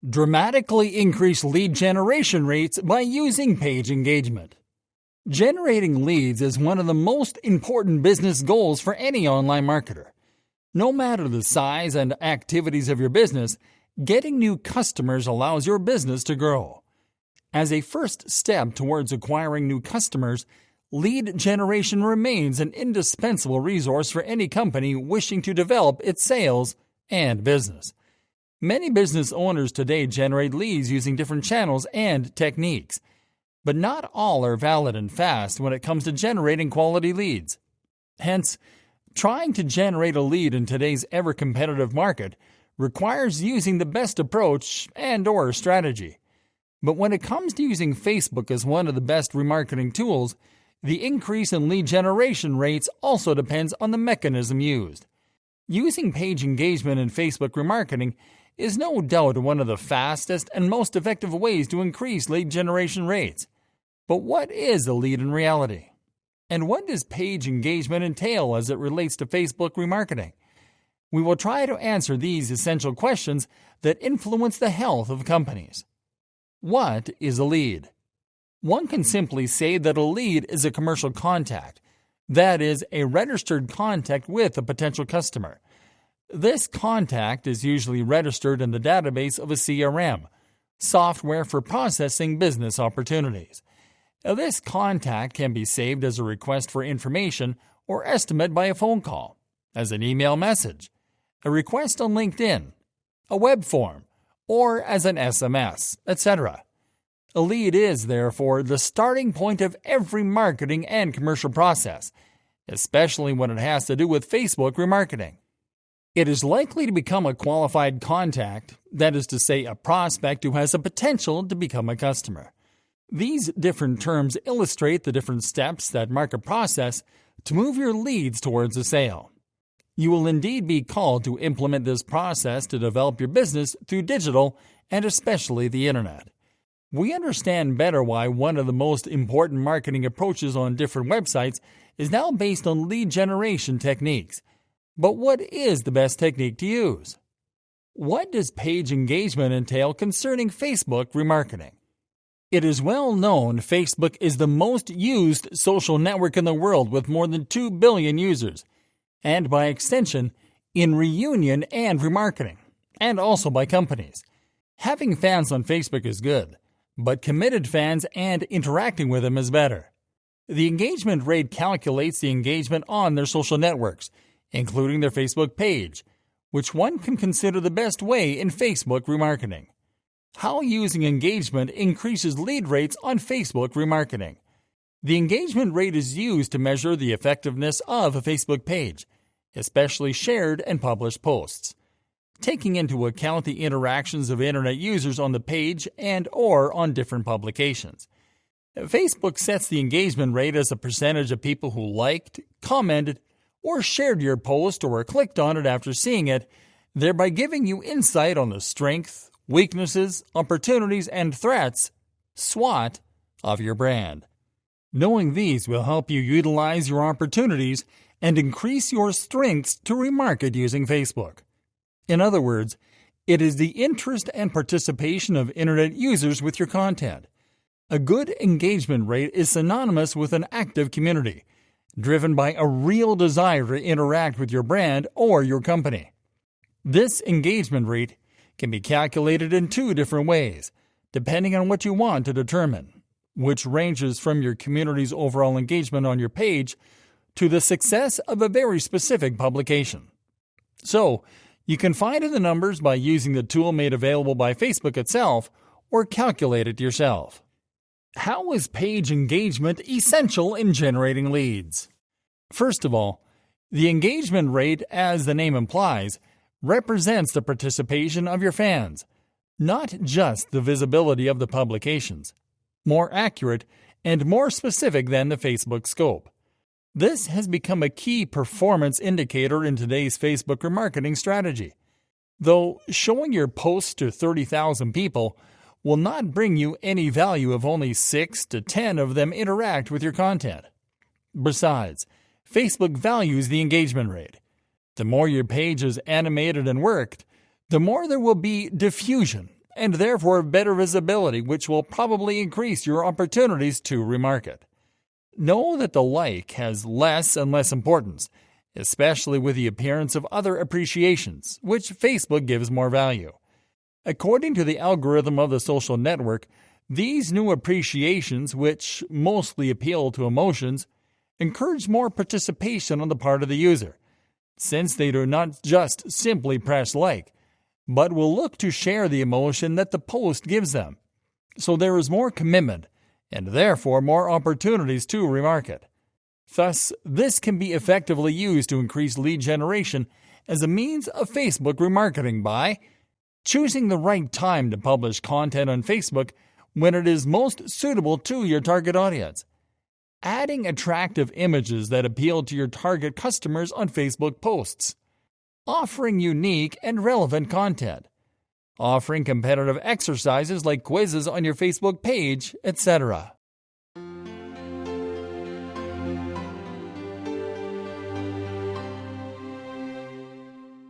Dramatically increase lead generation rates by using page engagement. Generating leads is one of the most important business goals for any online marketer. No matter the size and activities of your business, getting new customers allows your business to grow. As a first step towards acquiring new customers, lead generation remains an indispensable resource for any company wishing to develop its sales and business. Many business owners today generate leads using different channels and techniques, but not all are valid and fast when it comes to generating quality leads. Hence, trying to generate a lead in today's ever-competitive market requires using the best approach and/or strategy. But when it comes to using Facebook as one of the best remarketing tools, the increase in lead generation rates also depends on the mechanism used. Using page engagement in Facebook remarketing is no doubt one of the fastest and most effective ways to increase lead generation rates. But what is a lead in reality? And what does page engagement entail as it relates to Facebook remarketing? We will try to answer these essential questions that influence the health of companies. What is a lead? One can simply say that a lead is a commercial contact, that is, a registered contact with a potential customer. This contact is usually registered in the database of a CRM, software for processing business opportunities. This contact can be saved as a request for information or estimate by a phone call, as an email message, a request on LinkedIn, a web form, or as an SMS, etc. A lead is, therefore, the starting point of every marketing and commercial process, especially when it has to do with Facebook remarketing. It is likely to become a qualified contact, that is to say, a prospect who has the potential to become a customer. These different terms illustrate the different steps that mark a process to move your leads towards a sale. You will indeed be called to implement this process to develop your business through digital and especially the internet. We understand better why one of the most important marketing approaches on different websites is now based on lead generation techniques. But what is the best technique to use? What does page engagement entail concerning Facebook remarketing? It is well known Facebook is the most used social network in the world with more than 2 billion users, and by extension, in reunion and remarketing, and also by companies. Having fans on Facebook is good, but committed fans and interacting with them is better. The engagement rate calculates the engagement on their social networks, including their Facebook page, which one can consider the best way in Facebook remarketing. How using engagement increases lead rates on Facebook remarketing. The engagement rate is used to measure the effectiveness of a Facebook page, especially shared and published posts, taking into account the interactions of Internet users on the page and/or on different publications. Facebook sets the engagement rate as a percentage of people who liked, commented, or shared your post or clicked on it after seeing it, thereby giving you insight on the strength, weaknesses, opportunities, and threats, SWOT, of your brand. Knowing these will help you utilize your opportunities and increase your strengths to remarket using Facebook. In other words, it is the interest and participation of Internet users with your content. A good engagement rate is synonymous with an active community, driven by a real desire to interact with your brand or your company. This engagement rate can be calculated in 2 different ways, depending on what you want to determine, which ranges from your community's overall engagement on your page to the success of a very specific publication. So, you can find the numbers by using the tool made available by Facebook itself or calculate it yourself. How is page engagement essential in generating leads? First of all, the engagement rate, as the name implies, represents the participation of your fans, not just the visibility of the publications. More accurate and more specific than the Facebook scope. This has become a key performance indicator in today's Facebook remarketing strategy. Though showing your posts to 30,000 people will not bring you any value if only 6 to 10 of them interact with your content. Besides, Facebook values the engagement rate. The more your page is animated and worked, the more there will be diffusion and therefore better visibility, which will probably increase your opportunities to remarket. Know that the like has less and less importance, especially with the appearance of other appreciations, which Facebook gives more value. According to the algorithm of the social network, these new appreciations, which mostly appeal to emotions, encourage more participation on the part of the user, since they do not just simply press like, but will look to share the emotion that the post gives them. So there is more commitment, and therefore more opportunities to remarket. Thus, this can be effectively used to increase lead generation as a means of Facebook remarketing by choosing the right time to publish content on Facebook when it is most suitable to your target audience, adding attractive images that appeal to your target customers on Facebook posts, offering unique and relevant content, offering competitive exercises like quizzes on your Facebook page, etc.